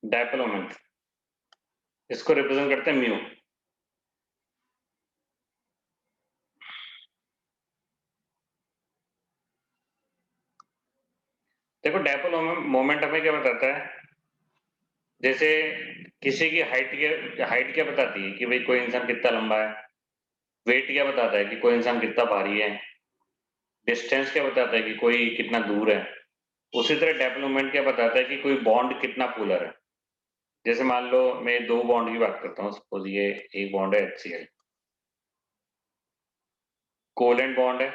Dipole moment, इसको represent करते हैं म्यू। देखो डायपोल मोमेंट हमें क्या बताता है, जैसे किसी की हाइट क्या बताती है कि भाई कोई इंसान कितना लंबा है, वेट क्या बताता है कि कोई इंसान कितना भारी है, डिस्टेंस क्या बताता है कि कोई कितना दूर है। उसी तरह डायपोल मोमेंट क्या बताता है कि कोई बॉन्ड कितना पोलर है। जैसे मान लो मैं दो बॉन्ड की बात करता हूँ, सपोज ये एक बॉन्ड है HCl, कोवेलेंट बॉन्ड है,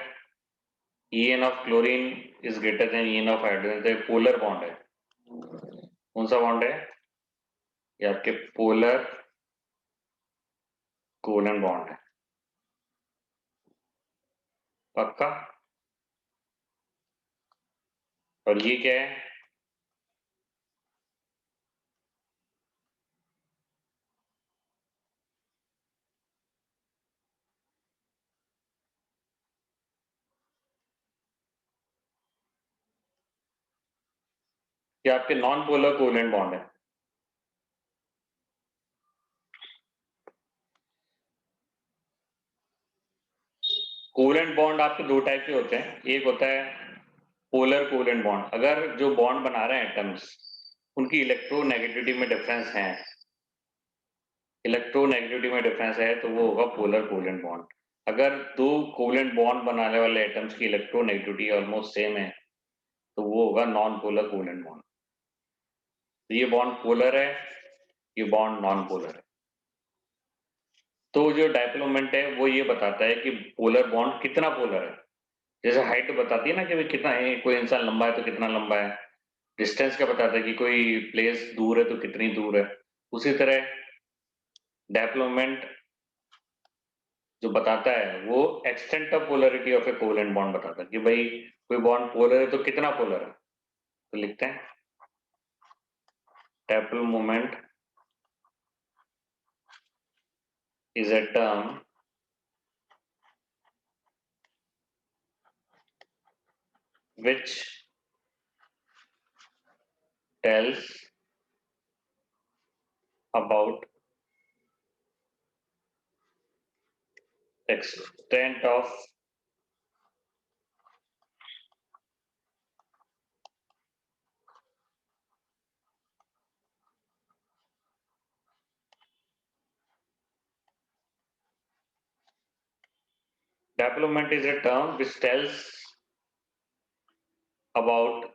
En of chlorine is greater than En of hydrogen, तो पोलर बॉन्ड है। कौन सा बॉन्ड है? ये आपके पोलर कोवेलेंट बॉन्ड है। पक्का? और ये क्या है? ये आपके नॉन पोलर कोवेलेंट बॉन्ड है। कोवेलेंट बॉन्ड आपके दो टाइप के होते हैं, एक होता है पोलर कोवेलेंट बॉन्ड। अगर जो बॉन्ड बना रहे हैं एटम्स, उनकी इलेक्ट्रोनेगेटिविटी में डिफरेंस है, इलेक्ट्रोनेगेटिविटी में डिफरेंस है, तो वो होगा पोलर कोवेलेंट बॉन्ड। अगर दो कोवेलेंट बॉन्ड बनाने वाले एटम्स की इलेक्ट्रोनेगेटिविटी ऑलमोस्ट सेम है, तो वो होगा नॉन पोलर कोवेलेंट बॉन्ड। तो ये बॉन्ड पोलर है, ये बॉन्ड नॉन पोलर है। तो जो डायपोल मोमेंट है वो ये बताता है कि पोलर बॉन्ड कितना पोलर है। जैसे हाइट बताती है ना कि भाई कितना है, कोई इंसान लंबा है तो कितना लंबा है। डिस्टेंस क्या बताता है कि कोई प्लेस दूर है तो कितनी दूर है। उसी तरह डायपोल मोमेंट जो बताता है वो extent of polarity of A covalent bond बताता है कि भाई कोई बॉन्ड पोलर है तो कितना पोलर है। तो लिखते हैं dipole moment is a term which tells about extent of dipole moment is a term which tells about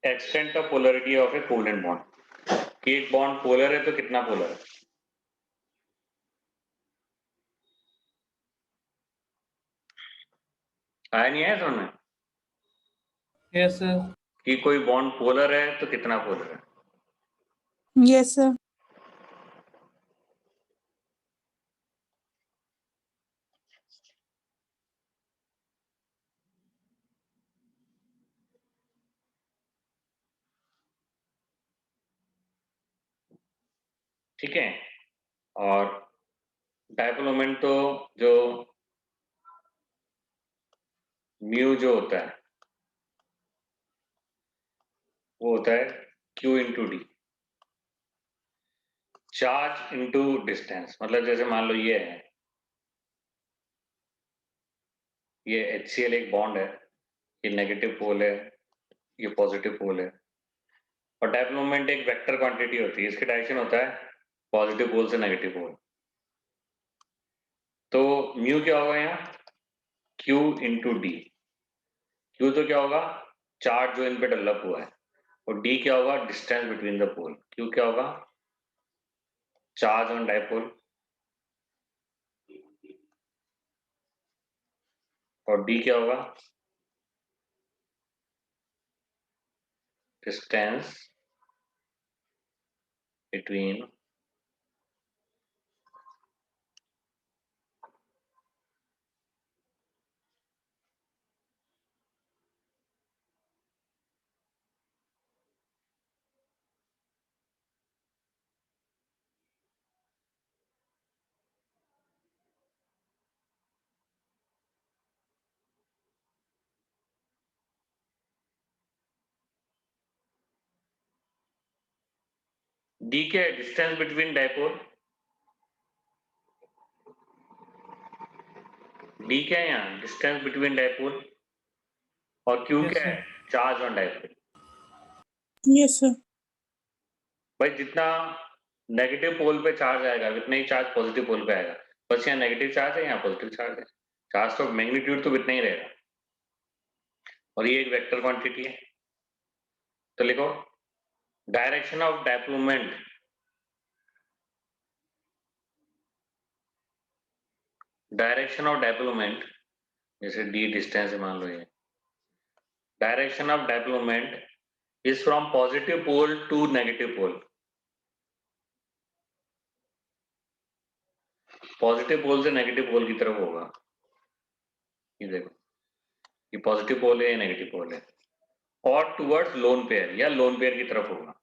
extent of polarity of a covalent bond कि एक बॉन्ड पोलर है तो कितना पोलर है। आया नहीं आया समझ में? Yes sir. कि कोई बॉन्ड पोलर है तो कितना पोलर है। Yes sir. ठीक है। और डायपोल मोमेंट तो जो म्यू जो होता है वो होता है Q into D, charge into distance. मतलब जैसे मान लो ये है, ये HCl एक बॉन्ड है, ये नेगेटिव पोल है, ये पॉजिटिव पोल है। और डायपोल मोमेंट एक वेक्टर क्वांटिटी होती है, इसकी डायरेक्शन होता है पॉजिटिव पोल से नेगेटिव पोल। तो म्यू क्या होगा यहाँ? Q into D. क्यू तो क्या होगा? चार्ज जो इन पे डेवलप हुआ है। और डी क्या होगा? Distance between the pole. Q क्या होगा? Charge on dipole. और डी क्या होगा? डिस्टेंस बिटवीन डी क्या है? Distance between dipole. डी क्या है यहाँ? Distance between dipole. और क्यू Yes, क्या sir. है? Charge on dipole. Yes, sir. भाई जितना नेगेटिव पोल पे चार्ज आएगा उतना ही चार्ज पॉजिटिव पोल पे आएगा। बस यहाँ नेगेटिव चार्ज है, यहाँ पॉजिटिव चार्ज है। चार्ज तो मैग्नीट्यूड तो इतना ही रहेगा। और ये एक वेक्टर क्वांटिटी है। तो लिखो डायरेक्शन ऑफ डायपोल मोमेंट जैसे डी डिस्टेंस मान लो, ये direction of dipole moment is from positive pole to negative pole. Positive pole से नेगेटिव पोल की तरफ होगा। ये देखो, ये पॉजिटिव पोल है, ये नेगेटिव पोल है। और टुवर्ड्स लोन पेयर या लोन पेयर की तरफ होगा।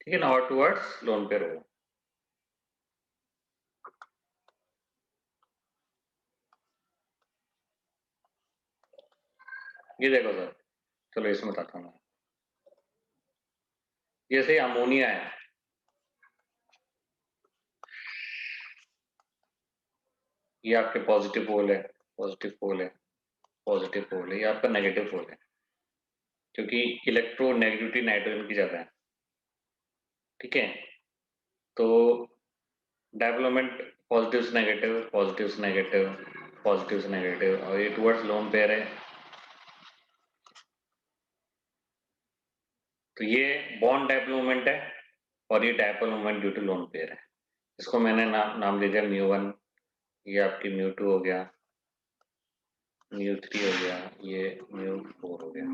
ठीक है ना? और टुवर्ड्स लोन पेयर होगा। ये देखो सर, चलो इसमें बताता हूँ। जैसे अमोनिया है, ये आपके पॉजिटिव पोल है, पॉजिटिव पोल है, पॉजिटिव पोल है, ये आपका नेगेटिव पोल है, क्योंकि इलेक्ट्रोनेगेटिविटी नाइट्रोजन की ज्यादा है। ठीक है, तो डेवलपमेंट पॉजिटिव से नेगेटिव, पॉजिटिव से नेगेटिव, पॉजिटिव से नेगेटिव, और ये टुवर्ड्स लोन पेयर है। तो ये बॉन्ड डायपोल मोमेंट है और ये dipole moment due to lone pair है। इसको मैंने नाम दे दिया μ1, ये आपकी μ2 हो गया, μ3 हो गया, ये μ4 हो गया।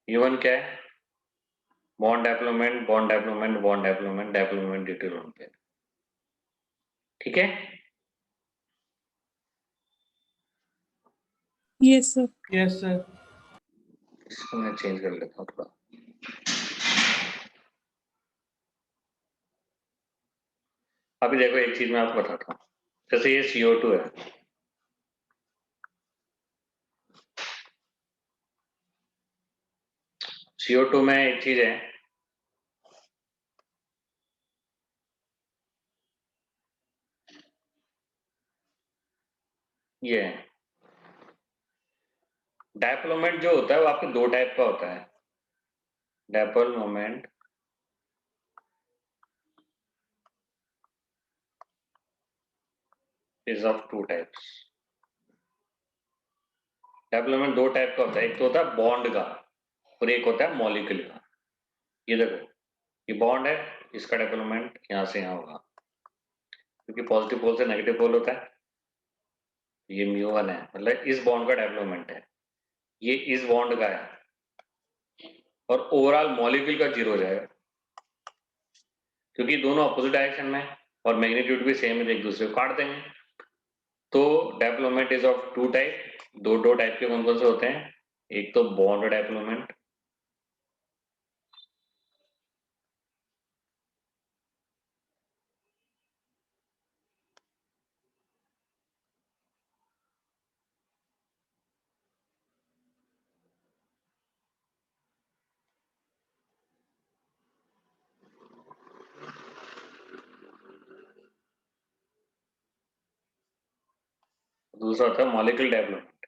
μ1 क्या है? Bond dipole moment, bond dipole moment, bond dipole moment, dipole moment due to lone pair. ठीक है? Yes, sir. Yes, sir. इसको मैं चेंज कर लेता हूँ थोड़ा। अभी देखो एक चीज मैं आपको बताता हूँ। जैसे ये CO2 है, CO2 में एक चीज है, ये डायपोल मोमेंट जो होता है वो आपके दो टाइप का होता है। Dipole moment is of two types. Dipole moment दो टाइप का होता है, एक तो होता है बॉन्ड का और एक होता है मॉलिक्यूल का। ये देखो, ये बॉन्ड है, इसका डायपोल मोमेंट यहाँ से यहाँ होगा, क्योंकि पॉजिटिव पोल से नेगेटिव पोल होता है। ये μ1 है, मतलब इस बॉन्ड का डायपोल मोमेंट है, ये इस बॉन्ड का है, और ओवरऑल मॉलिक्यूल का 0 हो जाएगा, क्योंकि दोनों अपोजिट डायरेक्शन में और मैग्नीट्यूड भी सेम है, एक दूसरे को काट देंगे। तो dipole moment is of two type. दो टाइप के कौन कौन से होते हैं? एक तो बॉन्ड डायपोल मोमेंट, दूसरा होता है मॉलिक्यूल डायपोल मोमेंट।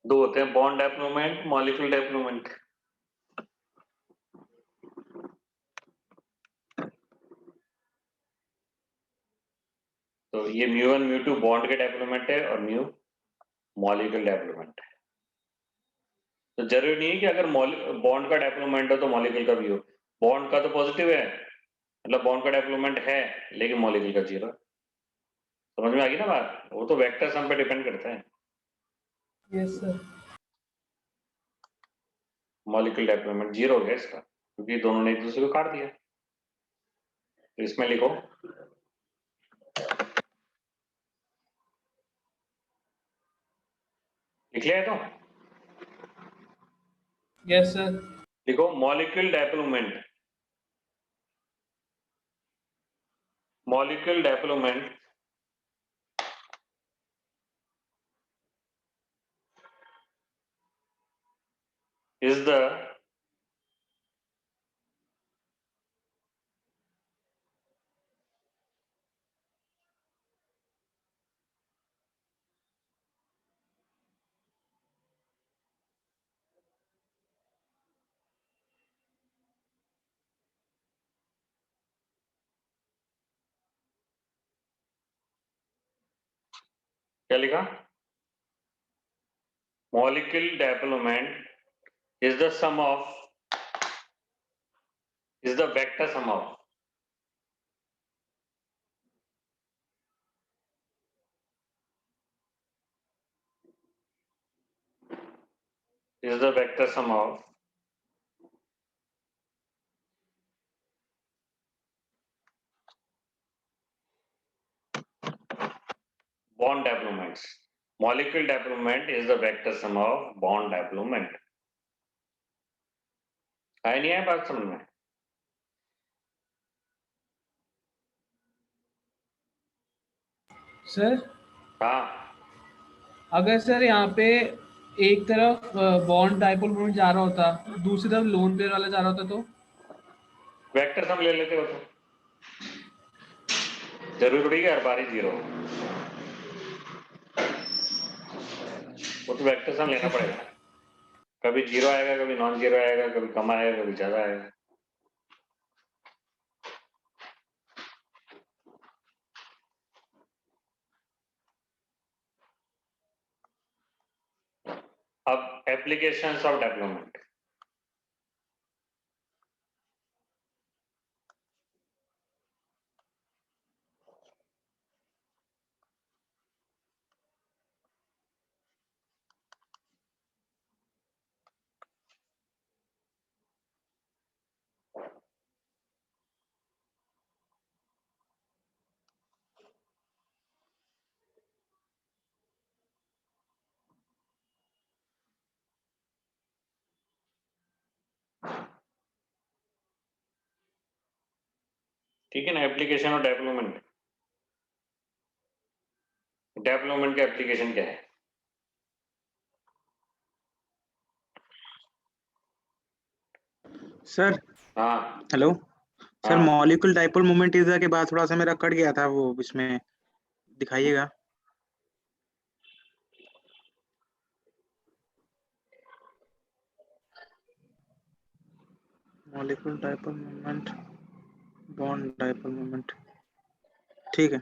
दो होते हैं, bond dipole moment, molecule dipole moment. तो ये μ1 μ2 बॉन्ड के डायपोल मोमेंट है और μ मॉलिक्यूल डायपोल मोमेंट है। तो जरूरी नहीं है कि अगर बॉन्ड का डायपोल मोमेंट हो तो मॉलिक्यूल का भी हो। बॉन्ड का तो पॉजिटिव है, मतलब बॉन्ड का डायपोल मोमेंट है, लेकिन मॉलिक्यूल का 0 है। समझ में आ गई ना बात? वो तो वेक्टर सम पे डिपेंड करता है। Yes sir. मॉलिक्यूल डेवलपमेंट 0 हो गया इसका, क्योंकि दोनों ने एक दूसरे को काट दिया। तो इसमें लिखो लिख लिया है तो यस सर। लिखो molecule development. Molecule development is the क्या लिखा? Molecule development is the sum of is the vector sum of is the vector sum of bond developments. Molecule development is the vector sum of bond development. है नहीं है बात समझ में? Sir हाँ, अगर सर यहाँ पे एक तरफ बॉन्ड डाइपोल मोमेंट जा रहा होता, दूसरी तरफ लोन पेयर वाला जा रहा होता तो वेक्टर सम ले लेते हो तो जरूरी थोड़ी है हर बार ही 0 हो। वो तो वेक्टर सम लेना पड़ेगा ना। कभी 0 आएगा, कभी नॉन 0 आएगा, कभी कम आएगा, कभी ज्यादा आएगा। अब एप्लीकेशंस ऑफ डेवलपमेंट। ठीक है ना? एप्लीकेशन और डेवलपमेंट। डेवलपमेंट का एप्लीकेशन क्या है? सर हाँ हेलो सर, हाँ, मॉलिक्यूल डाइपोल मोमेंट इज के बाद थोड़ा सा मेरा कट गया था, वो इसमें दिखाइएगा। Molecule dipole moment, bond dipole moment, ठीक है।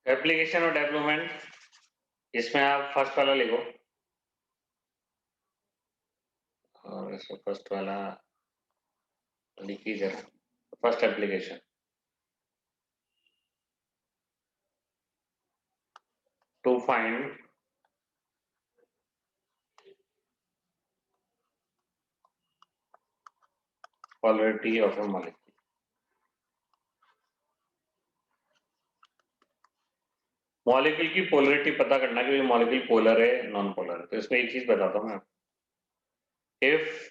एप्लीकेशन और डेवलपमेंट इसमें आप फर्स्ट वाला लिखो, और इसमें फर्स्ट वाला लिखिए जरा। First application to find polarity of a molecule। Molecule की पोलरिटी पता करना कि मॉलिक्यूल पोलर है नॉन पोलर है। तो इसमें एक चीज बताता हूं मैं, if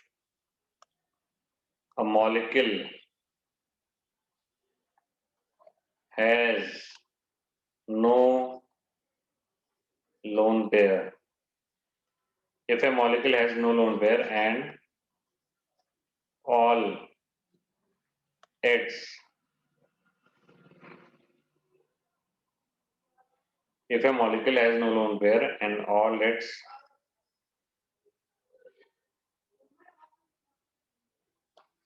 a molecule has no lone pair, if a molecule has no lone pair and all its if a molecule has no lone pair and all its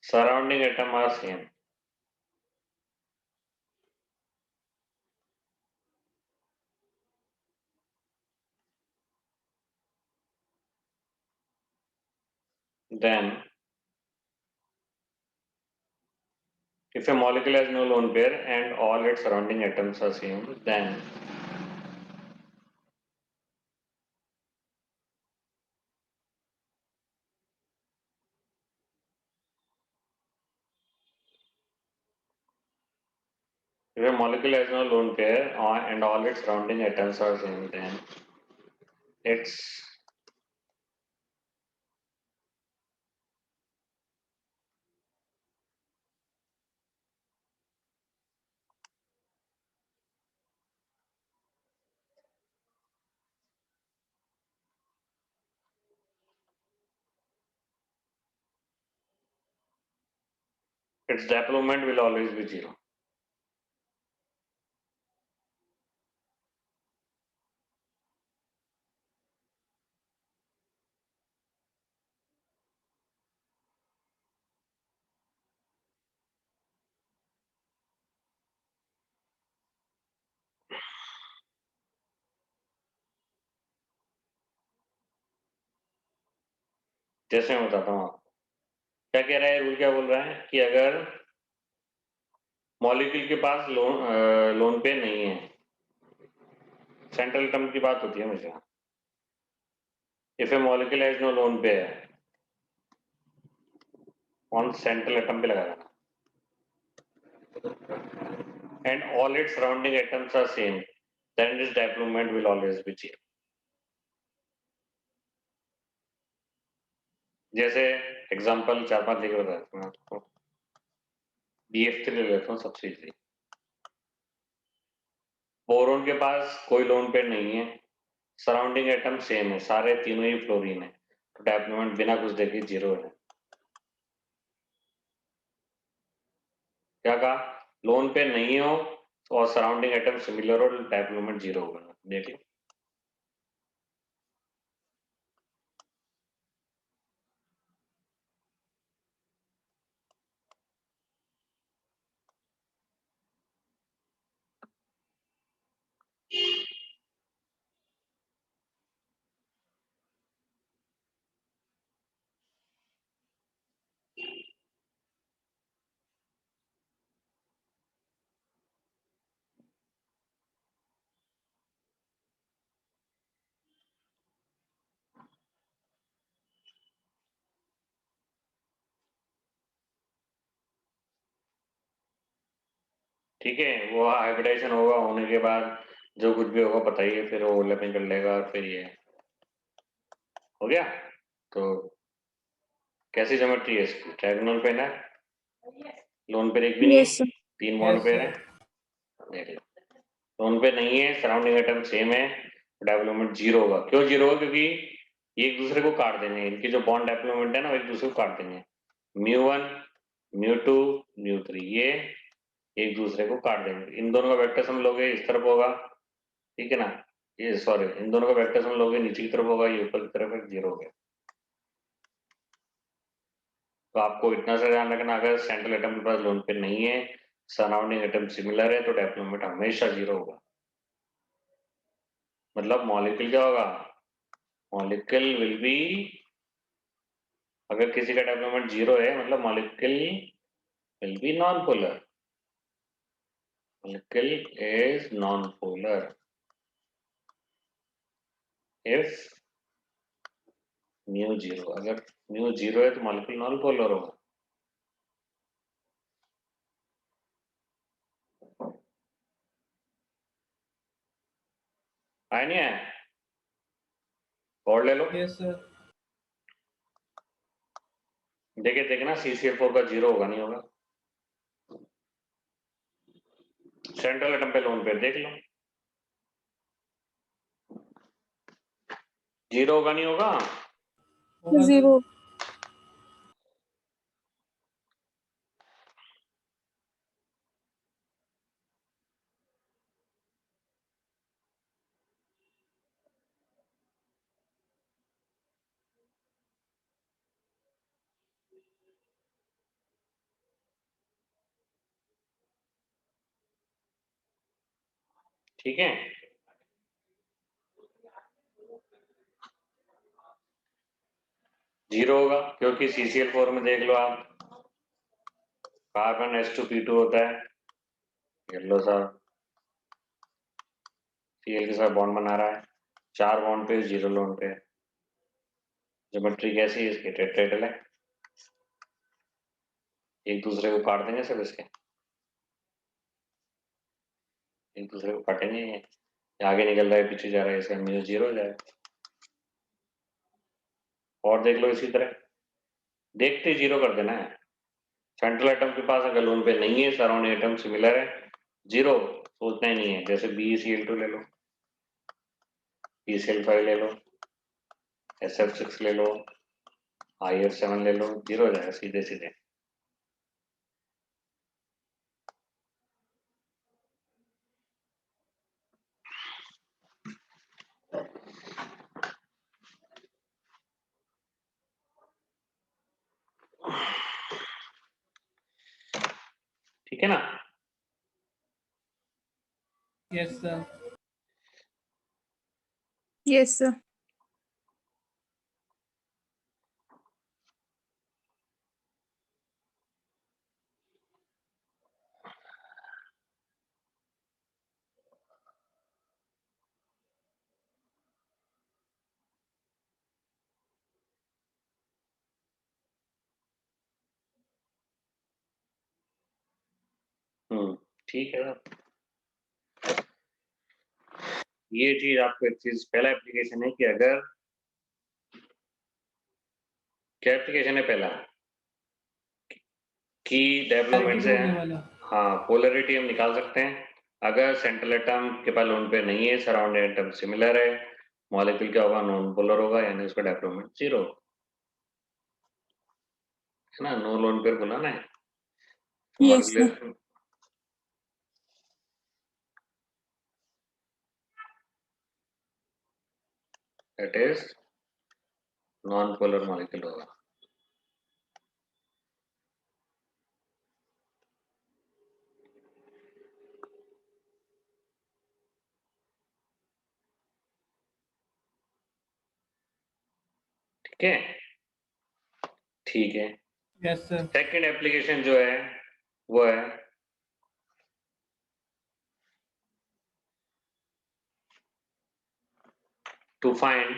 surrounding atom are same, then If a molecule has no lone pair and all its surrounding atoms are same, then if a molecule has no lone pair and all its surrounding atoms are same, then its dipole moment will always be 0. जैसे मैं बताता हूँ आपको क्या कह रहा है rule, क्या बोल रहा है कि अगर मॉलिक्यूल के पास लोन पेयर नहीं है, सेंट्रल एटम की बात होती है हमेशा। If a molecule has no lone pair, on central atom पे लगा देना, and all its surrounding atoms are same, then this dipole moment will always be 0। जैसे एग्जांपल 4-5 लेकर बताता हूँ आपको। BF3 ले लेता हूँ सबसे इजी। बोरोन के पास कोई लोन पेयर नहीं है, सराउंडिंग एटम सेम है, सारे तीनों ही फ्लोरीन है, तो डायपोल मोमेंट बिना कुछ देखे 0 है। क्या कहा? लोन पेयर नहीं हो और सराउंडिंग एटम सिमिलर हो, डायपोल मोमेंट 0 होगा। देख लो। ठीक है, वो हाइब्रिडाइजेशन होगा, होने के बाद जो कुछ भी होगा बताइए, फिर ओवरलैपिंग कर लेगा और फिर ये हो गया। तो कैसी ज्योमेट्री है इसकी? ट्रायंगल पेन है, लोन पेयर एक भी नहीं Yes, है, sir. 3 बॉन्ड Yes, पेयर है। sir. देख लो, लोन पेयर नहीं है, सराउंडिंग एटम सेम है, डायपोल मोमेंट 0 होगा। क्यों 0 होगा? क्योंकि ये एक दूसरे को काट देंगे, इनकी जो बॉन्ड डायपोल मोमेंट है ना, वो एक दूसरे को काट देंगे। μ1 μ2 μ3 ये एक दूसरे को काट देंगे। इन दोनों का वेक्टर सम लोगे इस तरफ होगा, ठीक है ना, ये सॉरी, इन दोनों का वेक्टर सम लोगे नीचे की तरफ होगा, ये ऊपर की तरफ है, 0 हो गया। तो आपको इतना सा ध्यान रखना, अगर सेंट्रल एटम के पास लोन पेयर नहीं है, सराउंडिंग एटम सिमिलर है, तो डायपोल मोमेंट हमेशा 0 होगा। मतलब मॉलिक्यूल क्या होगा? मॉलिक्यूल विल बी, अगर किसी का डायपोल मोमेंट 0 है, मतलब molecule will be non polar. Molecule is non polar if mu 0। अगर म्यू 0 है तो मॉलिक्यूल नॉन पोलर होगा। आया नहीं आया? और ले लो। Yes, sir. देखे देखना, CCl4 का 0 होगा, नहीं होगा। सेंट्रल एटम पे लोन पेयर देख लो, 0 होगा, नहीं होगा? होगा, sir. 0. ठीक है, जीरो होगा, क्योंकि CCl4 में देख लो आप, कार्बन H2P2 होता है, येलो सा Cl के साथ बॉन्ड बना रहा है, 4 बॉन्ड पे 0 लोन पे। ज्योमेट्री कैसी है इसकी? टेट्राहेड्रल है, एक दूसरे को काट देंगे सब इसके, एक दूसरे को काटेंगे, ये आगे निकल रहा है पीछे जा रहा है, इसका म्यू 0 हो जाएगा। और देख लो इसी तरह, देखते 0 कर देना है। सेंट्रल एटम के पास अगर लोन पे नहीं है, सराउंडिंग एटम सिमिलर है, 0 सोचना ही नहीं है। जैसे BeCl2 ले लो, PCl5 ले लो, SF6 ले लो, IF7 ले लो, 0 हो जाएगा सीधे सीधे। ठीक है ना? Yes sir. Yes, sir. ठीक है। ये चीज आपको एक चीज, पहला एप्लीकेशन है कि अगर, क्या एप्लीकेशन है पहला कि डेवलपमेंट से, होने वाला। हाँ पोलरिटी हम निकाल सकते हैं। अगर सेंट्रल एटम के पास लोन पे नहीं है, सराउंडिंग एटम सिमिलर है, मॉलिक्यूल क्या होगा? नॉन पोलर होगा, यानी उसका डेवलपमेंट 0 है ना। नो लोन पेयर बोला ना, Yes, sir. That is non polar molecule होगा। ठीक है, ठीक है। Yes sir. सेकंड एप्लीकेशन जो है वो है to find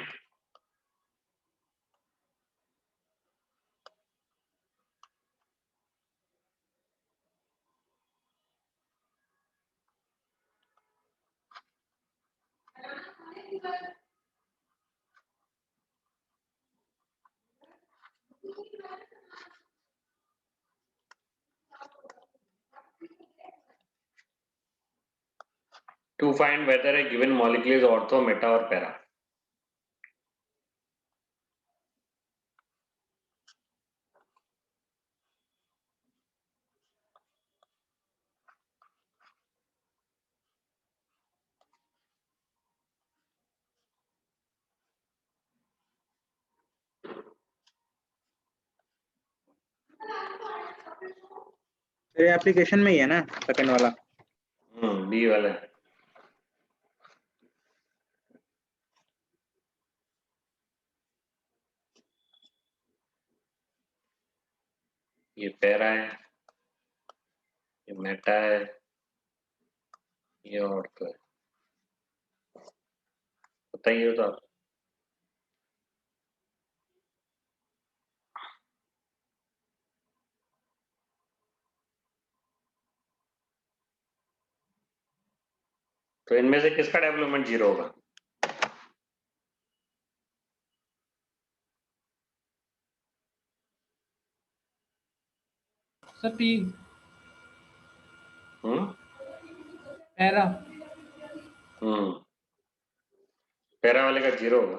whether a given molecule is ortho, meta or para। तेरे एप्लीकेशन में ही है ना सेकंड वाला? बी वाला। ये पैरा है, ये मेटा है, ये ऑर्थो है। बताइए तो आप। तो इनमें से किसका डेवलपमेंट 0 होगा? सर पी हम्म पैरा। पैरा वाले का 0 होगा।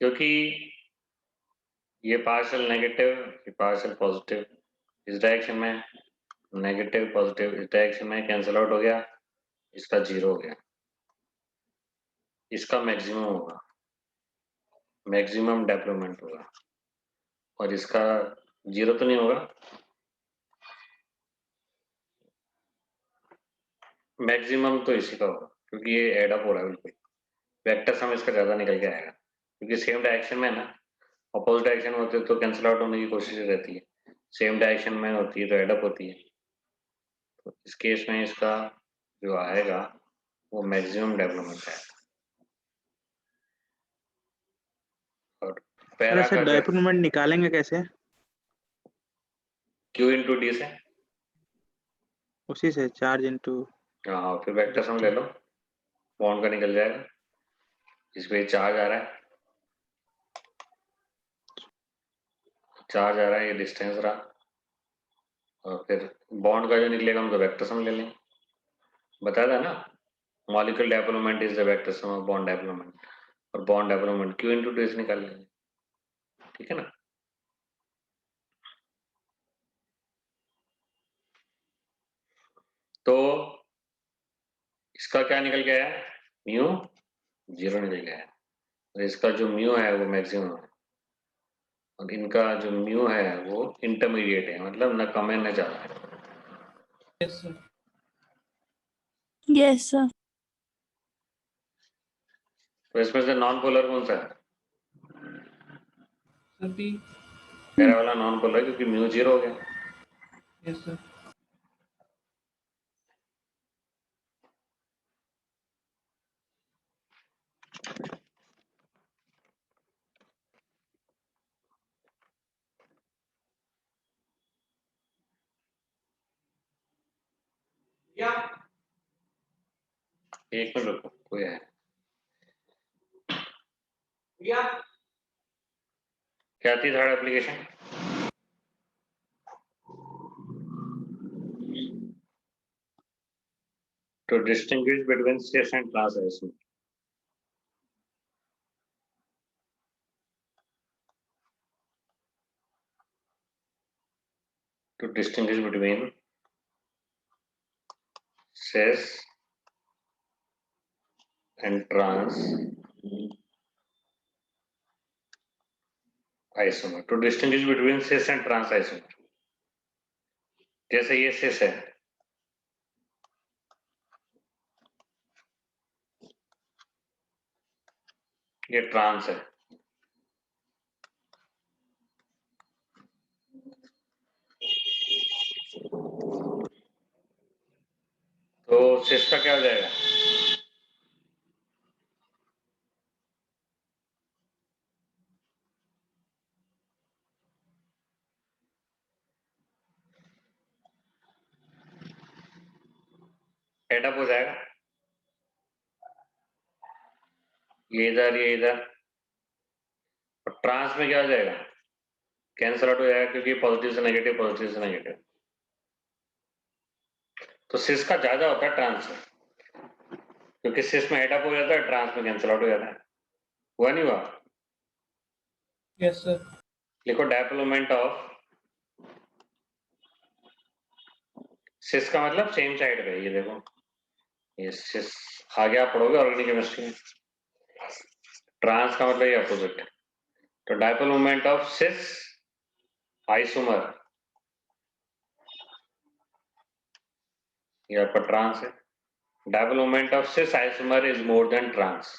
क्योंकि ये पार्शियल नेगेटिव, ये पार्शियल पॉजिटिव, इस डायरेक्शन में नेगेटिव पॉजिटिव, इस डायरेक्शन में कैंसिल आउट हो गया, इसका 0 हो गया, इसका मैक्सिमम होगा, मैक्सिमम डेवलपमेंट होगा, और इसका 0 तो नहीं होगा। मैक्सिमम तो इसी का होगा क्योंकि ये एड अप हो रहा है बिल्कुल। वेक्टर सम इसका ज्यादा निकल के आएगा क्योंकि सेम डायरेक्शन में है ना, अपोजिट डायरेक्शन में होते तो कैंसिल आउट होने की कोशिश रहती है, सेम डायरेक्शन में होती है तो एड अप होती है। तो इस केस में इसका जो आएगा वो मैक्सिमम डेवलपमेंट है। और पैरा सर का डायपोल मोमेंट निकालेंगे कैसे? Q इंटू डी से। उसी से चार्ज इनटू। हाँ फिर वेक्टर सम ले लो, बॉन्ड का निकल जाएगा, इस पे चार्ज आ रहा है, चार्ज आ रहा है, ये डिस्टेंस रहा, और फिर बॉन्ड का जो निकलेगा हम तो वेक्टर सम ले लेंगे। बताया था ना, molecular dipole moment is the vector sum of bond dipole moment, और bond dipole moment Q into d से निकाल लेंगे। ठीक है ना। तो इसका क्या निकल गया है, म्यू 0 निकल गया है, और इसका जो म्यू है वो मैक्सिमम है, और इनका जो म्यू है वो इंटरमीडिएट है, मतलब न कम है न ज्यादा है। Yes sir. Yes, sir. तो इसमें से नॉन पोलर कौन सा है? Sir P. पैरा वाला नॉन पोलर क्योंकि म्यू 0 हो गया। Yes sir. एक मिनट रुको, कोई है क्या थी third application? To distinguish between cis and trans isomer. To distinguish between cis and trans isomer. To distinguish between cis and trans isomer. जैसे ये cis है, ये ट्रांस है, तो cis का क्या हो जाएगा? एड अप हो जाएगा, ये इधर, और ट्रांस में क्या हो जाएगा? कैंसल आउट हो जाएगा क्योंकि पॉजिटिव से नेगेटिव, पॉजिटिव से नेगेटिव। तो सिस का ज्यादा होता है ट्रांस से, क्योंकि सिस में एड अप हो जाता है, ट्रांस में कैंसल आउट हो जाता है। हुआ नहीं हुआ? Yes sir. लिखो डायपोल मोमेंट ऑफ सिस का मतलब सेम साइड पे, ये देखो ये सिस आगे आप पढ़ोगे ऑर्गेनिक केमिस्ट्री में, ट्रांस का मतलब ये अपोजिट। तो dipole moment of cis isomer, ये आपका ट्रांस है। Dipole moment of cis isomer is more than trans.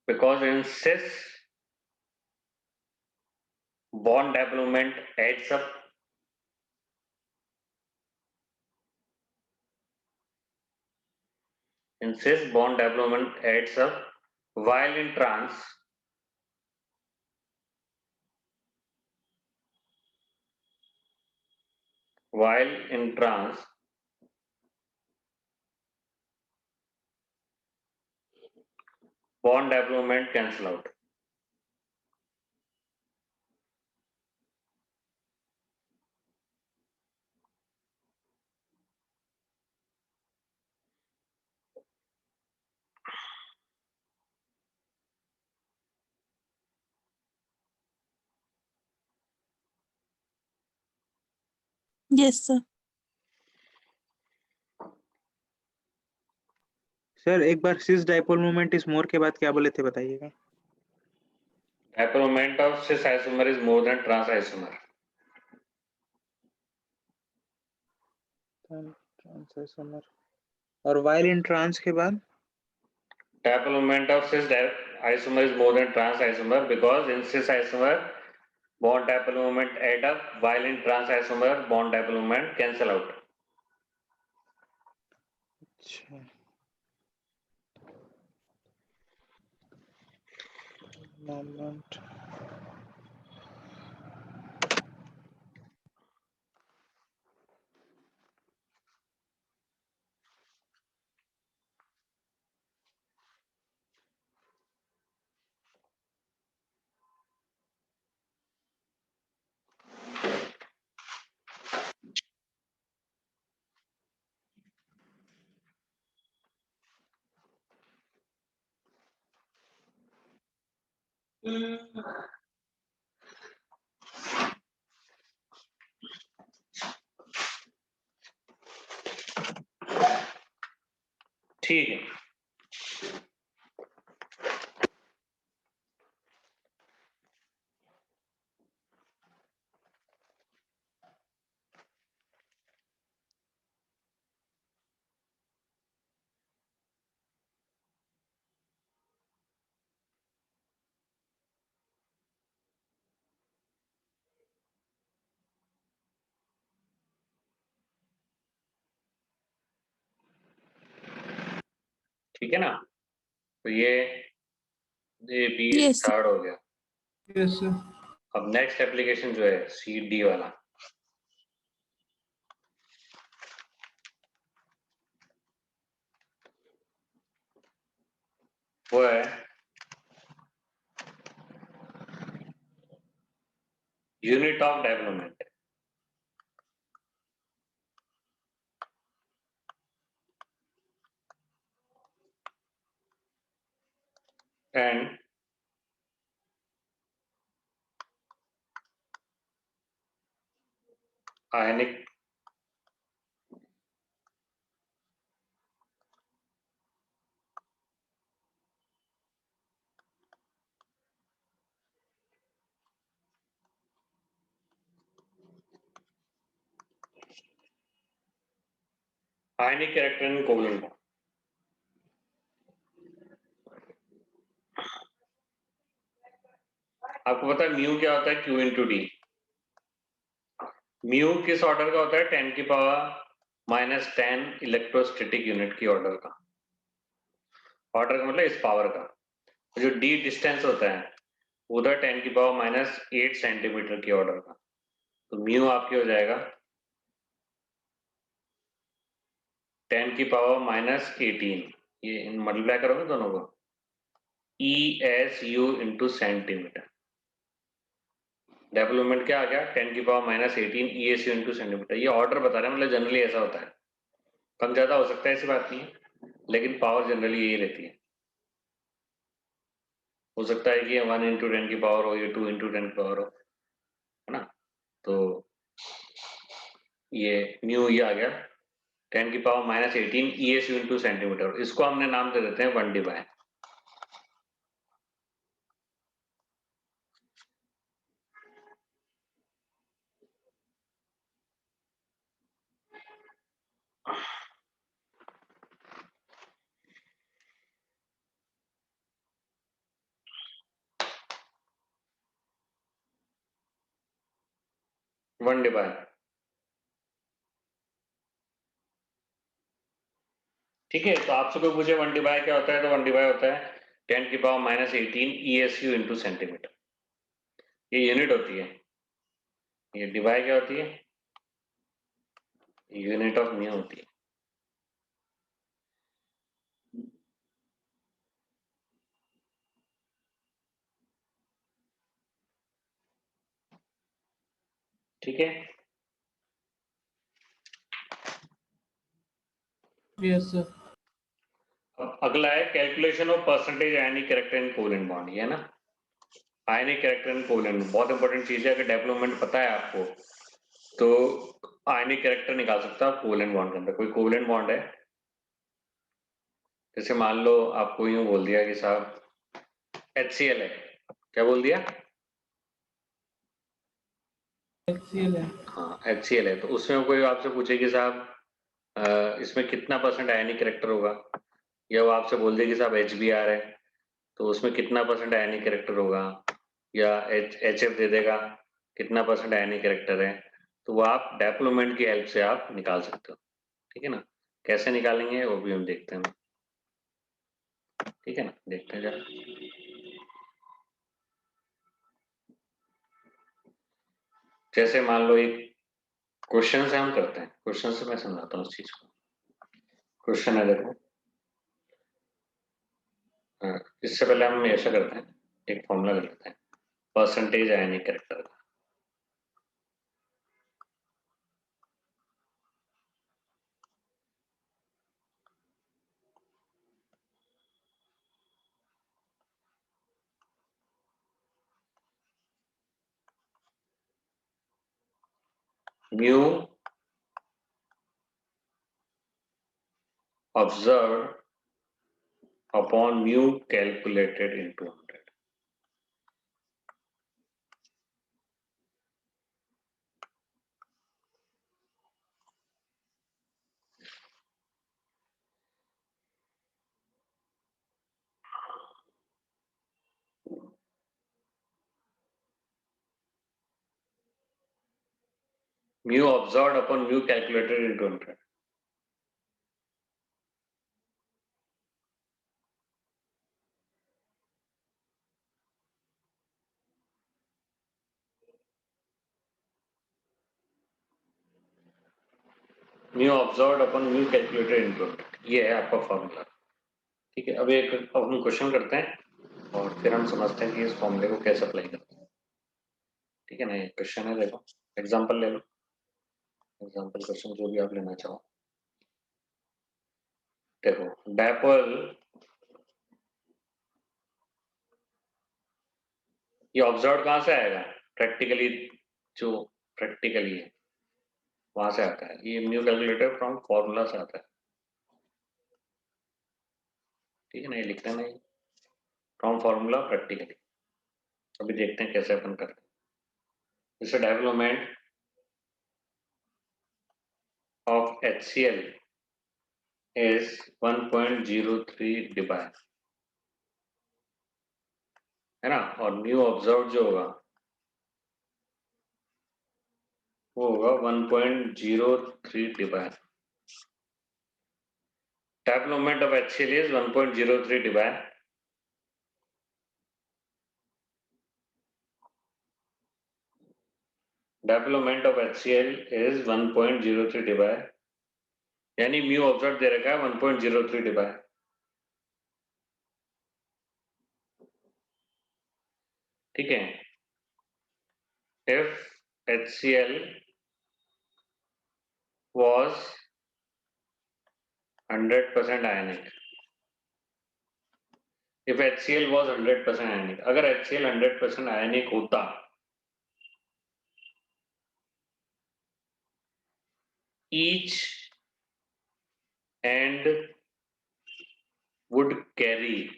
Because in cis bond dipole moment adds up, in cis bond dipole moment adds up, while in trans bond dipole moment cancel out. Yes, sir. Sir एक बार cis dipole moment is more के बाद क्या बोले थे बताइएगा। Dipole moment of cis isomer is more than trans isomer. Trans isomer और while in trans के बाद Dipole moment of cis isomer is more than trans isomer because in cis isomer bond dipole moment add up while in trans isomer bond dipole moment cancel out. अच्छा moment ठीक है, ठीक है ना। तो ये बी Yes, sir. स्टार्ट हो गया। Yes sir. अब नेक्स्ट एप्लीकेशन जो है सी डी वाला, वो है unit of development. And ionic character in covalent bond. आपको पता है म्यू क्या होता है, क्यू इंटू डी। म्यू किस ऑर्डर का होता है, 10 की पावर -10 इलेक्ट्रोस्टैटिक यूनिट की ऑर्डर का। ऑर्डर का मतलब इस पावर का। जो डी डिस्टेंस होता है उधर 10 की पावर -8 सेंटीमीटर की ऑर्डर का। तो म्यू आपकी हो जाएगा 10 की पावर -18, ये मल्टीप्लाई करोगे दोनों को, ESU इंटू सेंटीमीटर। डेवलपमेंट क्या आ गया, 10 की पावर -18 ESU इंटू सेंटीमीटर। ये ऑर्डर बता रहे हैं, मतलब जनरली ऐसा होता है, कम ज्यादा हो सकता है ऐसी बात नहीं है, लेकिन पावर जनरली यही रहती है। हो सकता है कि 1 इंटू 10 की पावर हो, या 2 इंटू 10 की पावर हो, है ना। तो ये म्यू ये आ गया 10 की पावर -18 ESU इंटू सेंटीमीटर। इसको हमने नाम दे देते हैं 1 डिवाइड। वन डिवाइड, ठीक है। तो आपसे कोई पूछे 1 डिवाइड क्या होता है, तो 1 डिवाइड होता है 10 की पावर -18 ESU इंटू सेंटीमीटर। ये यूनिट होती है। ये डिवाइड क्या होती है, यूनिट ऑफ म्यू होती है। ठीक है। Yes sir. अब अगला है calculation of percentage ionic character in covalent bond, ये है ना। आयनिक कैरेक्टर इन कोवेलेंट बहुत इंपॉर्टेंट चीज है। अगर डेवलपमेंट पता है आपको तो आयनिक कैरेक्टर निकाल सकता है कोवेलेंट बॉन्ड के अंदर। कोई कोवेलेंट बॉन्ड है, जैसे मान लो आपको यूं बोल दिया कि साहब HCl है, क्या बोल दिया? HCl है। हाँ HCl है, तो उसमें कोई आपसे पूछे कि साहब इसमें कितना % आयनिक कैरेक्टर होगा, या वो आपसे बोल दे कि साहब HBr है तो उसमें कितना % आयनिक कैरेक्टर होगा, या HF दे देगा कितना % आयनिक कैरेक्टर है, तो वो आप डायप्लोमेंट की हेल्प से आप निकाल सकते हो। ठीक है ना, कैसे निकालेंगे वो भी हम देखते हैं। ठीक है ना, देखते हैं जरा। जैसे मान लो एक क्वेश्चन से हम करते हैं, क्वेश्चन से मैं समझाता हूँ उस चीज को। क्वेश्चन है देखो, इससे पहले हम ऐसा करते हैं, एक फॉर्मूला कर लेते हैं परसेंटेज आयनिक कैरेक्टर का। Mu observed upon mu calculated into 100. Mu observed upon mu calculated into 100. Mu observed upon mu calculated into 100. ये है आपका फॉर्मूला। ठीक है, अब हम क्वेश्चन करते हैं और फिर हम समझते हैं कि इस फॉर्मूले को कैसे अप्लाई करते हैं। ठीक है ना, ये क्वेश्चन है, देखो एग्जांपल ले लो, एग्जांपल क्वेश्चन जो भी आप लेना चाहो। देखो डायपोल, ये ऑब्जर्व कहाँ से आएगा? प्रैक्टिकली, जो प्रैक्टिकली है वहां से आता है। ये म्यू कैलकुलेटेड फ्रॉम फॉर्मूला से आता है। ठीक है ना, ये लिखते नहीं फ्रॉम फॉर्मूला प्रैक्टिकली। अभी देखते हैं कैसे अपन करते हैं। जैसे development of HCl is 1.03 debye, है ना, और म्यू ऑब्जर्व जो होगा वो होगा 1.03 debye. Development of HCl is 1.03 debye. Development of HCl is 1.03 debye, यानी म्यू ऑब्जर्व दे रखा है 1.03 डिबाई। ठीक है, if HCl was 100% ionic, if HCl was 100% ionic, अगर HCl 100% ionic होता each end would carry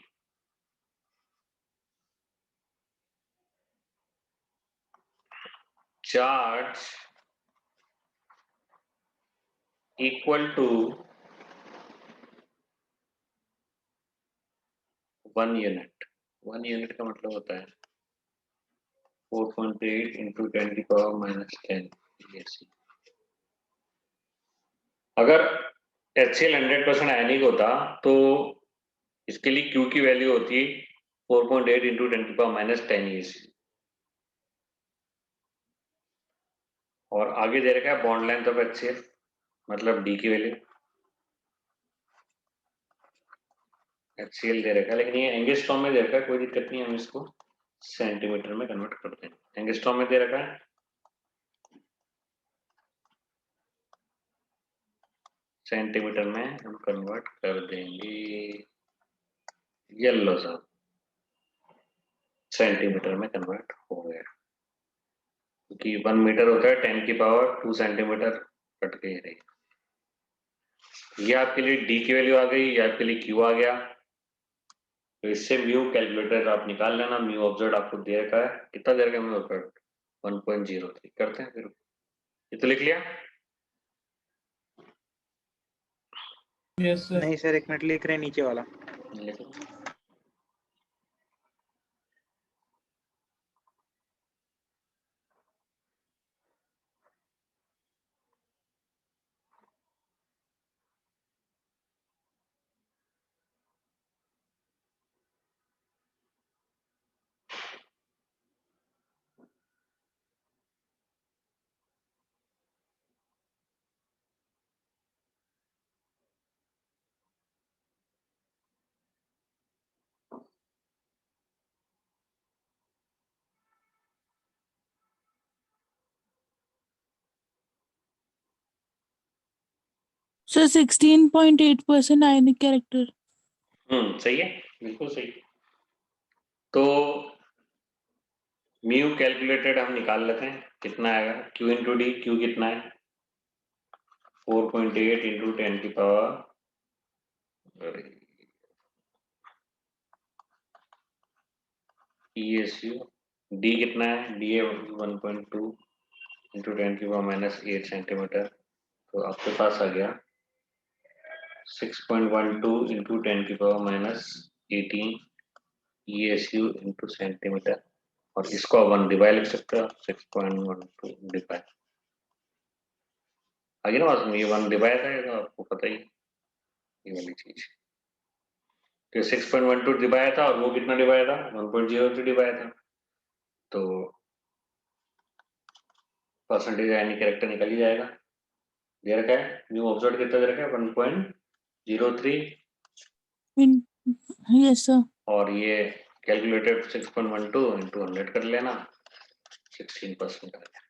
charge equal to 1 unit। 1 unit का मतलब होता है 4.8 into 10⁻⁻10 ESC। अगर HCl 100% आयनिक होता तो इसके लिए Q की वैल्यू होती 4.8 into 10⁻10 ESC। और आगे दे रखा है बॉन्ड लेंथ ऑफ HCl, मतलब D की वैल्यू। HCl दे रखा है, लेकिन ये एंगस्ट्रॉम में दे रखा है, कोई दिक्कत नहीं है, हम इसको सेंटीमीटर में कन्वर्ट करते हैं। एंगस्ट्रॉम में दे रखा है, सेंटीमीटर में हम कन्वर्ट कर देंगे। ये लो साहब, सेंटीमीटर में कन्वर्ट हो गया, क्योंकि 1 मीटर होता है 10⁻² सेंटीमीटर, कट के रही। ये आपके लिए डी की वैल्यू आ गई, ये आपके लिए क्यू आ गया। तो इससे म्यू कैलकुलेटर आप निकाल लेना। म्यू ऑब्जर्व आपको दे रखा है, कितना दे रखा है म्यू ऑब्जर्व? 1.03 करते हैं फिर। ये तो लिख लिया। Yes sir. नहीं सर, एक मिनट, लिख रहे हैं नीचे वाला। लिखो। Sir 16.8% ionic character. सही है, बिल्कुल सही। तो म्यू कैलकुलेटेड हम निकाल लेते हैं, कितना आएगा? Q into D. क्यू कितना है? 4.8 इंटू 10 की पावर ESU। डी कितना है? डी है 1.2 इंटू 10 की पावर -8 सेंटीमीटर। तो आपके पास आ गया 6.12 इंटू 10 की पावर -18 ESU इंटू सेंटीमीटर। और इसको 1 डिवाइड लिख सकते हो, 6.12 डिवाइड। आगे ना बात में, ये 1 डिवाइड है, तो आपको पता ही ये वाली चीज। तो 6.12 डिवाइड था, और वो कितना डिवाइड था? 1.03 डिवाइड था। तो परसेंटेज यानी कैरेक्टर निकल ही जाएगा। दे रखा है न्यू ऑब्जर्व कितना दे रखा है? 1.03। Yes sir. और ये कैलकुलेटेड 6.12 इंटू 100 कर लेना, 16% आ गया।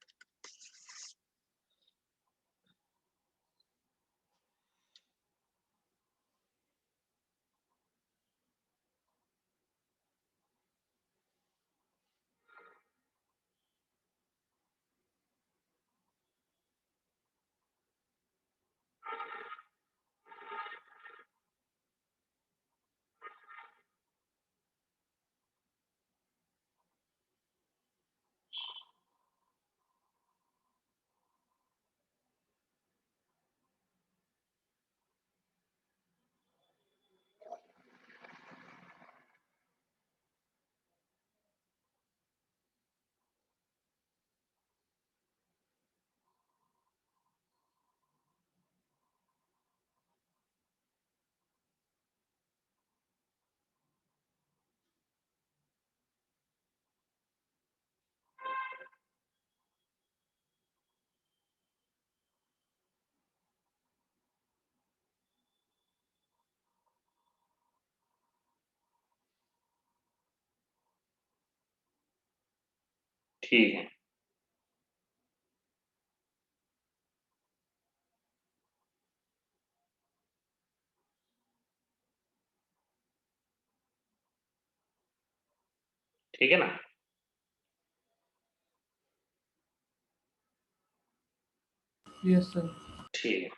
ठीक है। ठीक है ना? Yes sir. ठीक है।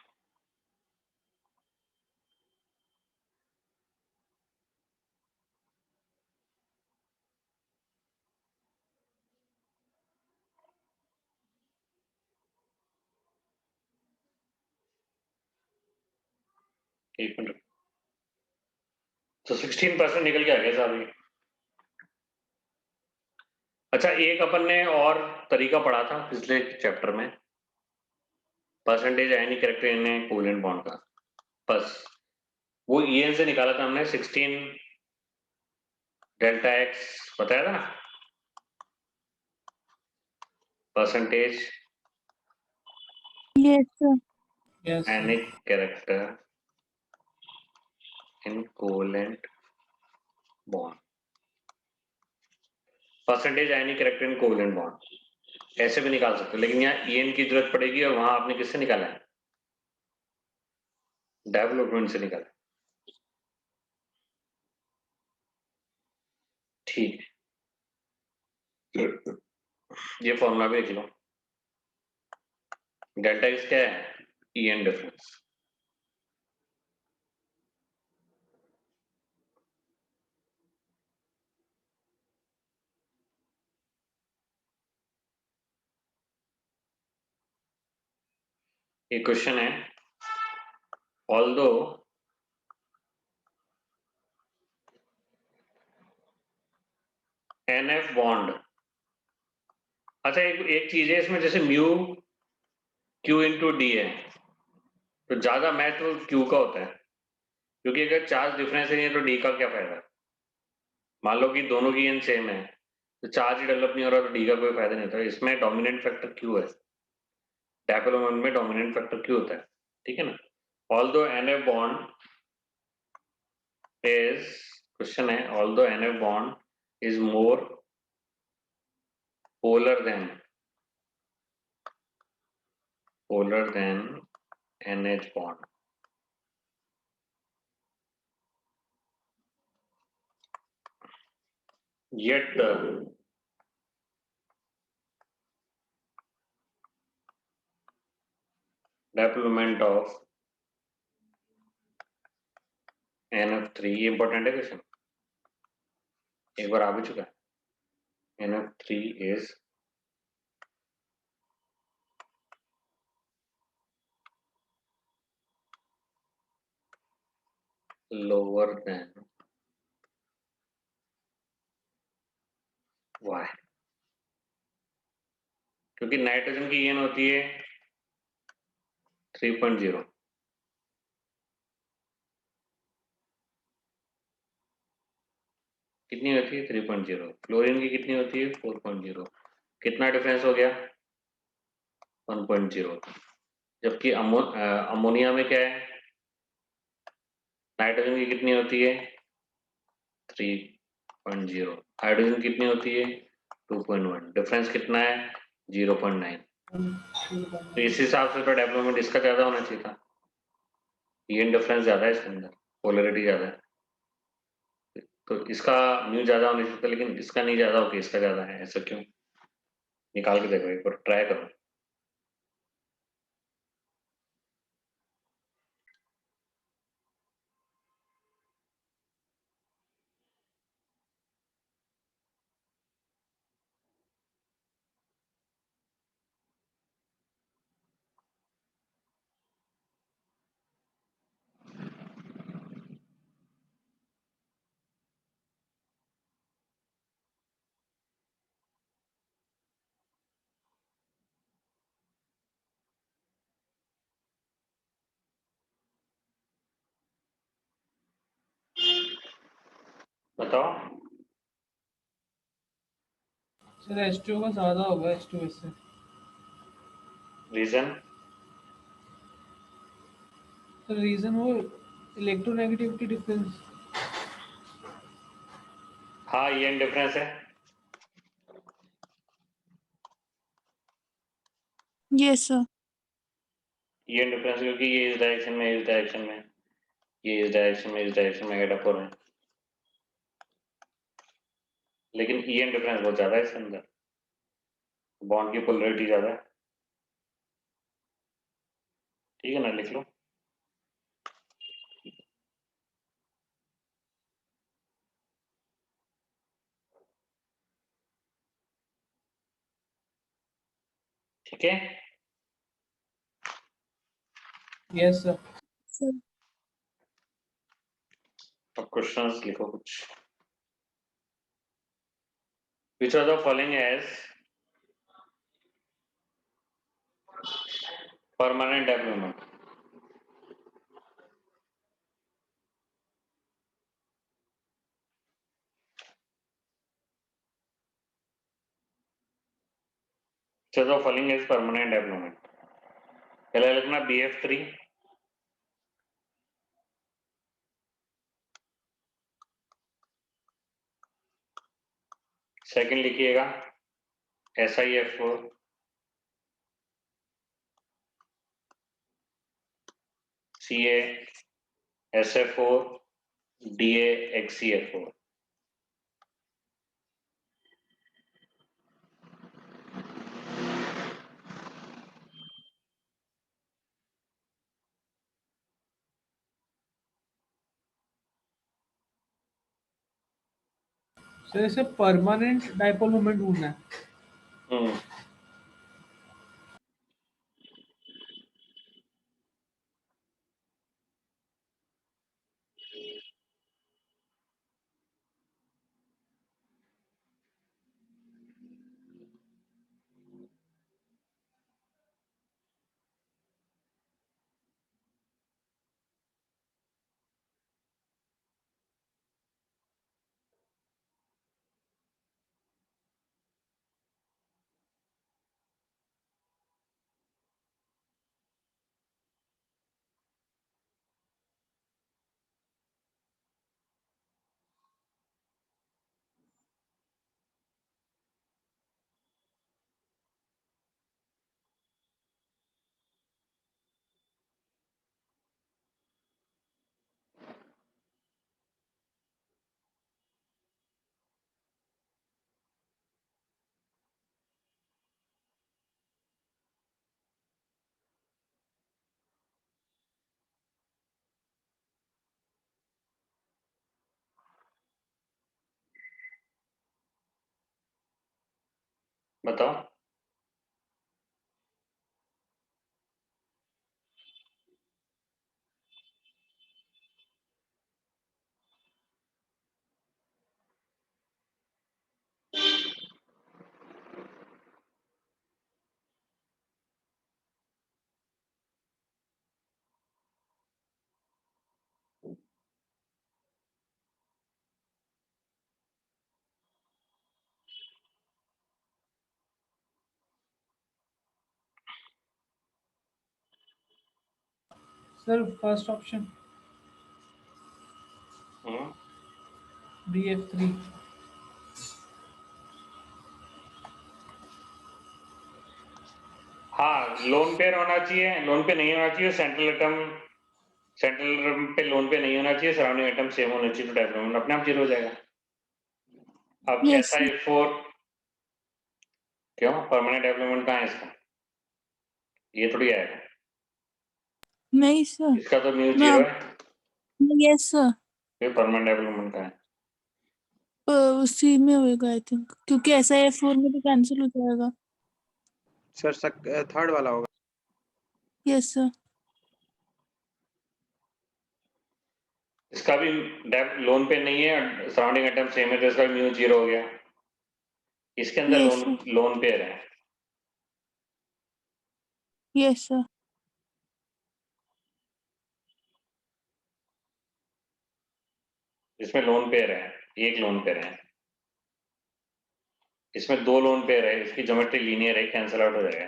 एक मिनट। तो 16% निकल के आ गया साहब ये। अच्छा, एक अपन ने और तरीका पढ़ा था पिछले चैप्टर में, परसेंटेज यानी कैरेक्टर इन कोवेलेंट बॉन्ड का। बस वो EN से निकाला था हमने, 16 डेल्टा एक्स बताया था ना, परसेंटेज Yes sir. यस यानी sir. Character in covalent bond. Percentage यानी कैरेक्टर इन कोवेलेंट बॉन्ड ऐसे भी निकाल सकते हो, लेकिन यहाँ EN की जरूरत पड़ेगी, और वहां आपने किससे निकाला है? डेवलपमेंट से निकाला। ठीक है, ये फॉर्मूला भी लिख लो। डेल्टा एक्स क्या है? EN difference. ये क्वेश्चन है, ऑल्दो NF बॉन्ड, अच्छा एक चीज है इसमें, जैसे म्यू Q इंटू डी है, तो ज्यादा महत्व Q का होता है, क्योंकि अगर चार्ज डिफरेंस नहीं है तो D का क्या फायदा। मान लो कि दोनों की एन सेम है, तो चार्ज ही डेवलप नहीं हो रहा तो D का कोई फायदा नहीं होता। इसमें डोमिनेंट फैक्टर Q है, डायपोल मोमेंट में डोमिनेंट फैक्टर Q होता है, ठीक है ना। Although NF bond is, question है, although NF bond is more polar than NH bond, yet the dipole moment of NF3, ये इंपॉर्टेंट है क्वेश्चन, एक बार आ भी चुका है। NF3 is lower than Y, क्योंकि नाइट्रोजन की एन होती है 3.0, कितनी होती है 3.0, क्लोरीन की कितनी होती है 4.0, कितना डिफरेंस हो गया 1.0, जबकि अमोनिया में क्या है, नाइट्रोजन की कितनी होती है 3.0, हाइड्रोजन कितनी होती है 2.1, डिफरेंस कितना है 0.9। तो इस हिसाब से तो डेवलपमेंट इसका ज्यादा होना चाहिए था, ये डिफरेंस ज्यादा है इसके अंदर, पोलरिटी ज्यादा है, तो इसका म्यू ज्यादा होना चाहिए था, लेकिन इसका नहीं ज्यादा होगा, इसका ज्यादा है, ऐसा क्यों, निकाल के देखो, एक बार ट्राई करो। बताओ। सर H2O का ज्यादा होगा H2S से। रीजन, सर रीजन वो इलेक्ट्रोनेगेटिविटी डिफरेंस। हाँ ये डिफरेंस है, Yes, sir. ये डिफरेंस, क्योंकि ये इस डायरेक्शन में, इस डायरेक्शन में, ये इस डायरेक्शन में, इस डायरेक्शन में गेट अप हो रहे हैं, लेकिन ई डिफरेंस बहुत ज्यादा है इसके अंदर, बॉन्ड की पोलरिटी ज्यादा है, ठीक है ना, लिख लो। ठीक है, यस सर। Sir. अब क्वेश्चंस लिखो कुछ। Which of the following has permanent dipole? Which of the following has permanent dipole? पहले लिखना BF3, सेकंड लिखिएगा SiF4, CaSF4, DaXCF4। सर इसे परमानेंट डाइपोल मोमेंट ढूंढना है। बताओ। सर फर्स्ट ऑप्शन हम्म, BF3। हाँ, लोन पेयर होना चाहिए, लोन पे नहीं होना चाहिए, सेंट्रल एटम पे लोन पे नहीं होना चाहिए, सराउंडिंग एटम सेम होना चाहिए, तो डेवलपमेंट अपने आप जीरो हो जाएगा। अब Yes, sir. SI4 क्यों परमानेंट डेवलपमेंट कहाँ है इसका? ये थोड़ी आएगा, नहीं सर, इसका तो म्यू मैं जीरो है, यस सर, फिर परमानेंट डेवलपमेंट का है। उसी में होएगा आई थिंक, क्योंकि SIF4 में तो कैंसिल हो जाएगा। सर थर्ड वाला होगा। Yes sir. इसका भी लोन पे नहीं है, सराउंडिंग एटम सेम है, तो इसका म्यू जीरो हो गया। इसके अंदर yes loan sir. Loan pair है, यस सर। इसमें लोन पेयर है, एक लोन पेयर है, इसमें दो लोन पेयर है, इसकी ज्योमेट्री लीनियर है, कैंसिल आउट हो जाएगा।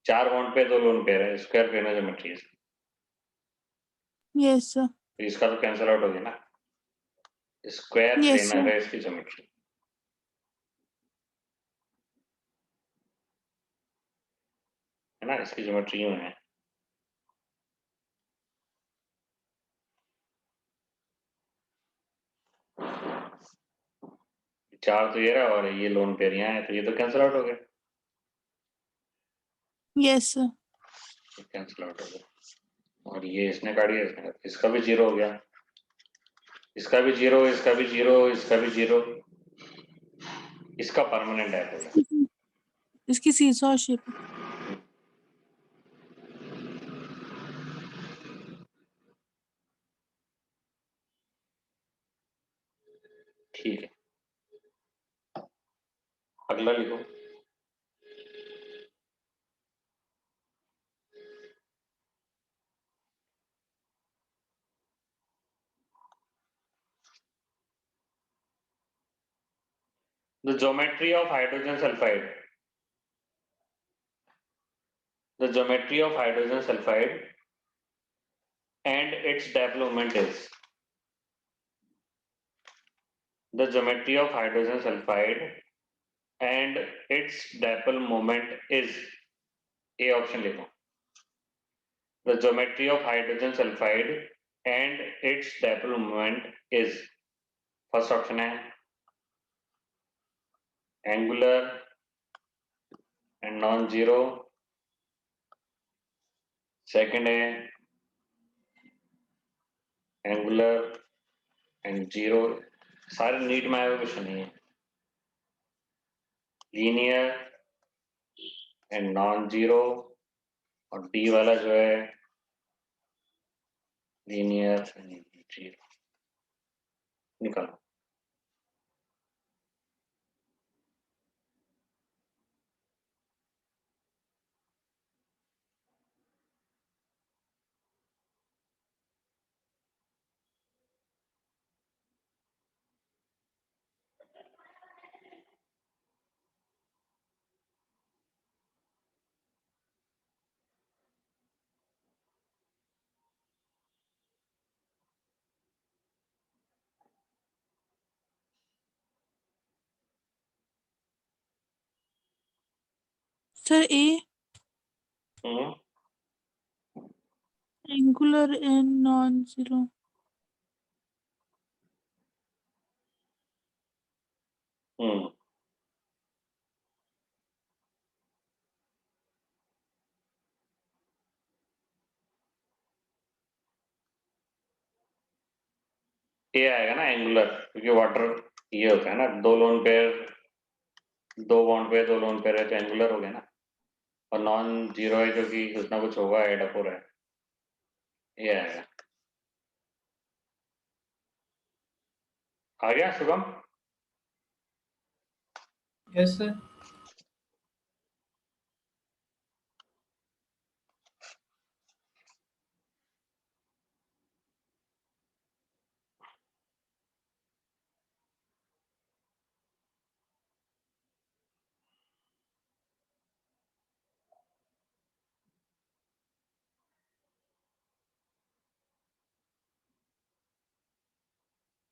चार बॉन्ड पे दो लोन पेयर है, स्क्वायर प्लेनर ज्योमेट्री है, यस सर। तो इसका तो कैंसिल आउट हो गया ना, स्क्वायर यस प्लेनर सर। है इसकी ज्योमेट्री, है ना, इसकी ज्योमेट्री यूं है। चार तो ये रहा और ये लोन पेयर यहाँ है, तो ये तो कैंसिल आउट हो गया, यस सर। कैंसिल आउट हो गया। और ये इसने काट दिया, इसने इसका भी जीरो हो गया, इसका भी जीरो, इसका भी जीरो, इसका भी जीरो, इसका परमानेंट है। इसकी सीसॉ शेप। ठीक है, अगला लिखो। The geometry of hydrogen sulfide. The geometry of hydrogen sulfide and its development is. The geometry of hydrogen sulfide and its dipole moment is. A option लिखो. The geometry of hydrogen sulfide and its dipole moment is. First option है angular and non-zero. Second है angular and zero. सारे NEET में आए हुए question नहीं है. Linear and non-zero. और डी वाला जो है लीनियर एंड जीरो. निकालो. Sir A hmm angular and non zero. हम्म ये आएगा ना एंगुलर, क्योंकि वाटर ये होता है ना, दो लोन पेयर दो बॉन्ड पे दो लोन पेयर है तो एंगुलर हो गया ना, और नॉन जीरो है जो कि कुछ ना कुछ होगा, एड अप हो रहा है, ये आएगा। आ गया शुभम? Yes sir.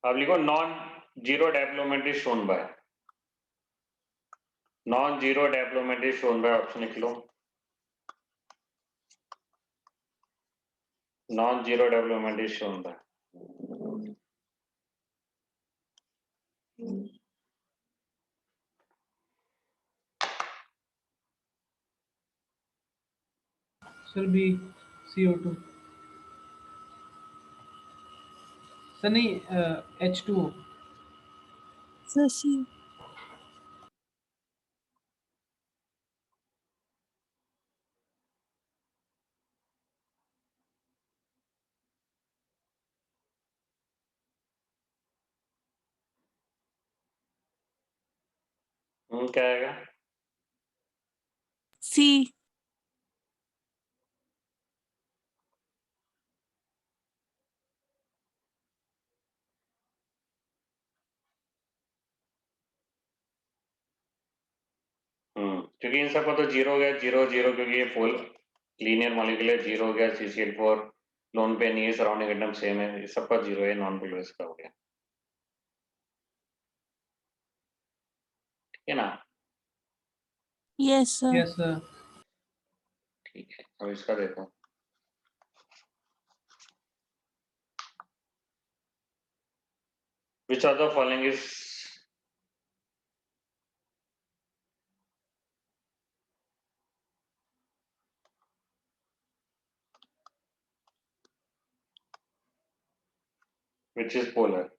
अब लिखो non zero development is shown by, non zero development is shown by, option लिख लो, non zero development is shown by. Sir B CO2 sir, नहीं H2O। Sir C. क्या आएगा? सी। क्योंकि इन सबका तो जीरो हो गया, जीरो जीरो, क्योंकि ये फुल लीनियर मॉलिक्यूल है, जीरो हो गया, CCl4 लोन पे नहीं है, सराउंडिंग एटम सेम है, ये सबका जीरो है, नॉन पोलर का हो गया, ठीक है ना? Yes sir. Yes sir. ठीक है, अब इसका देखो, which of the following is which is polar?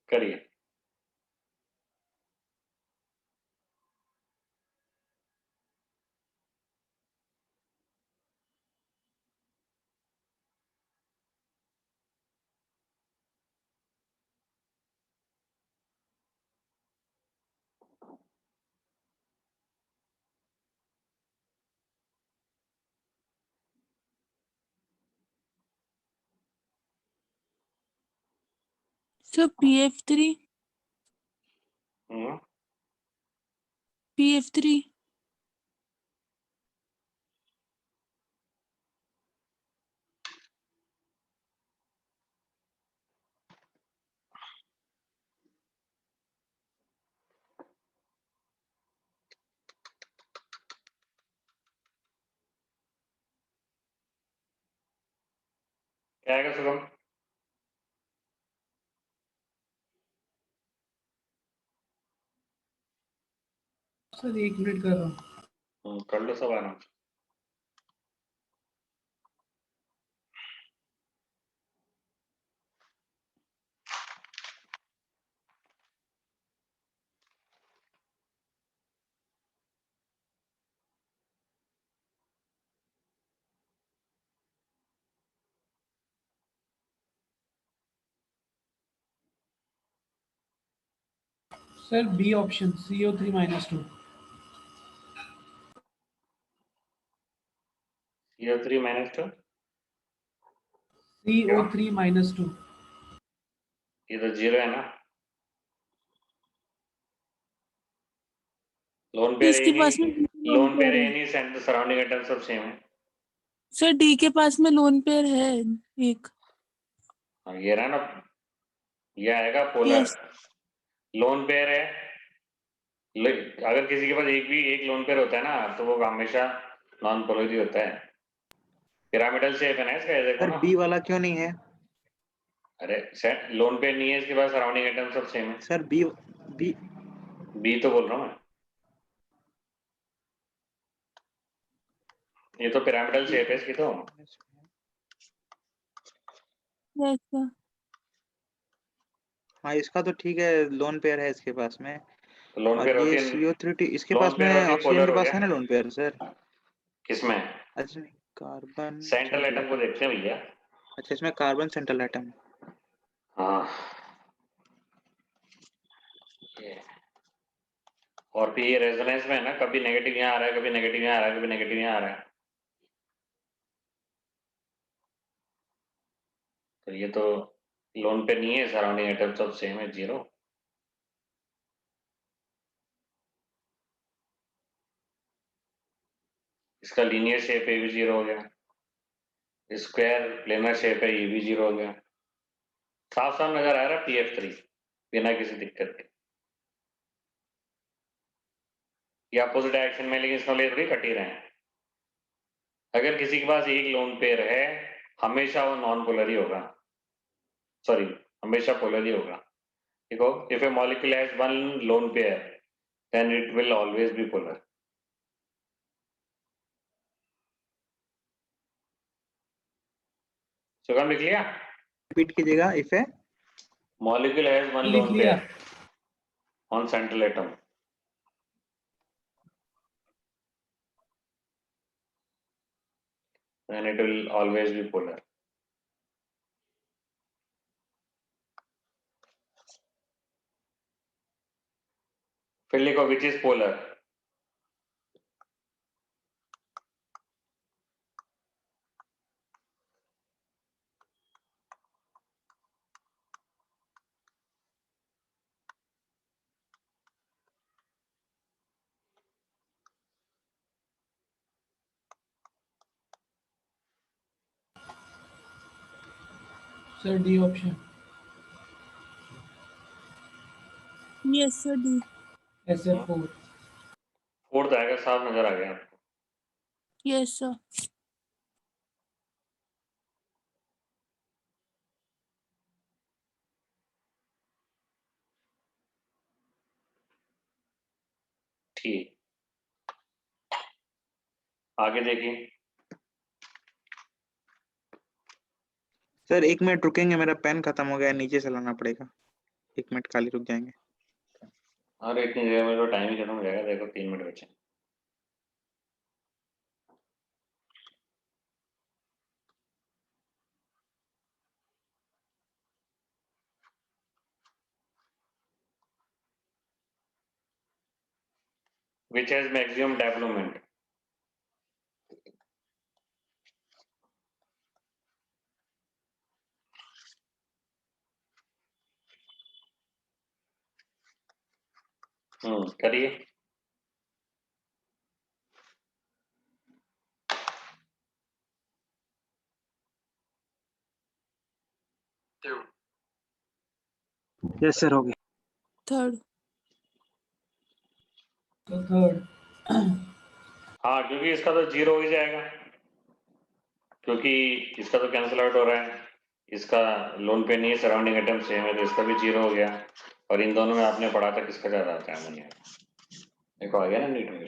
करिए। Sir PF3। हम्म, PF3। क्या आएगा शुभम? सर 1 मिनट कर रहा हूँ। कर लो सब आराम से। Sir B option CO3-2। CO3-2, CO3-2। ये तो जीरो है ना, लोन पेयर इसके पास में लोन पेयर है नहीं, सराउंडिंग एटम सब सेम है। सर डी के पास में लोन पेयर है एक। हाँ, ये रहा ना, ये आएगा पोलर, यस। लोन पेयर है, अगर किसी के पास एक लोन पेयर होता है ना तो वो हमेशा नॉन पोलर ही होता है। पिरामिडल शेप है ना इसका, ये देखो सर ना। बी वाला क्यों नहीं है? अरे सेट लोन पेयर नहीं है इसके पास, सराउंडिंग एटम सब सेम है। सर बी बी बी तो बोल रहा हूँ मैं, ये तो पिरामिडल शेप है इसकी तो। Yes sir. हाँ इसका तो ठीक है, लोन पेयर है इसके पास में। तो लोन और पेयर ये होती है, CO3 इसके लोन पास पेयर में, होती है ऑक्सीजन पोलर के हो पास गया। है ना लोन पेयर सर? किसमें? अच्छा नहीं, कार्बन सेंट्रल सेंट्रल एटम को एटम। देखते हैं भैया। अच्छा इसमें कार्बन सेंट्रल एटम। हाँ, और फिर ये रेजोनेंस में है ना, कभी नेगेटिव यहाँ आ रहा है, कभी नेगेटिव यहाँ आ रहा है, कभी नेगेटिव यहाँ आ रहा है। तो ये तो लोन पे नहीं है, सराउंडिंग एटम सब सेम है, 0। इसका लीनियर शेप है, ये भी 0 हो गया। स्क्वायर प्लेनर शेप है, ये भी 0 हो गया। साफ साफ नजर आ रहा है PF3 बिना किसी दिक्कत के। ये अपोजिट डायरेक्शन में, लेकिन इसका थोड़ी कट ही रहे हैं। अगर किसी के पास एक लोन पेयर है, हमेशा वो नॉन पोलर ही होगा, सॉरी हमेशा पोलर ही होगा। देखो, if a molecule has one lone pair then it will always be polar. Sugam लिख लिया? रिपीट कीजिएगा। इफ है मॉलिक्यूल हैज वन लिख लोन लिया। Pair on central atom, then it will always be polar. फिर लिखो which is polar. Sir D option. Yes sir D. SF4। Fourth आएगा, साफ नजर आ गया आपको। Yes sir. ठीक, आगे देखिए। सर 1 मिनट रुकेंगे, मेरा पेन खत्म हो गया, नीचे से लाना पड़ेगा। 1 मिनट खाली रुक जाएंगे। अरे इतनी देर में तो टाइम ही खत्म हो जाएगा, देखो 3 मिनट बचे। Which has maximum development? करिए। यस सर हो गया। थर्ड। तो थर्ड। हाँ, क्योंकि इसका तो 0 हो ही जाएगा, क्योंकि इसका तो कैंसिल आउट हो रहा है। इसका लोन पे नहीं है, सराउंडिंग एटम सेम है, तो इसका भी 0 हो गया। और इन दोनों में आपने पढ़ा था किसका ज्यादा आता है अमोनिया। देखो आ गया ना नीट में।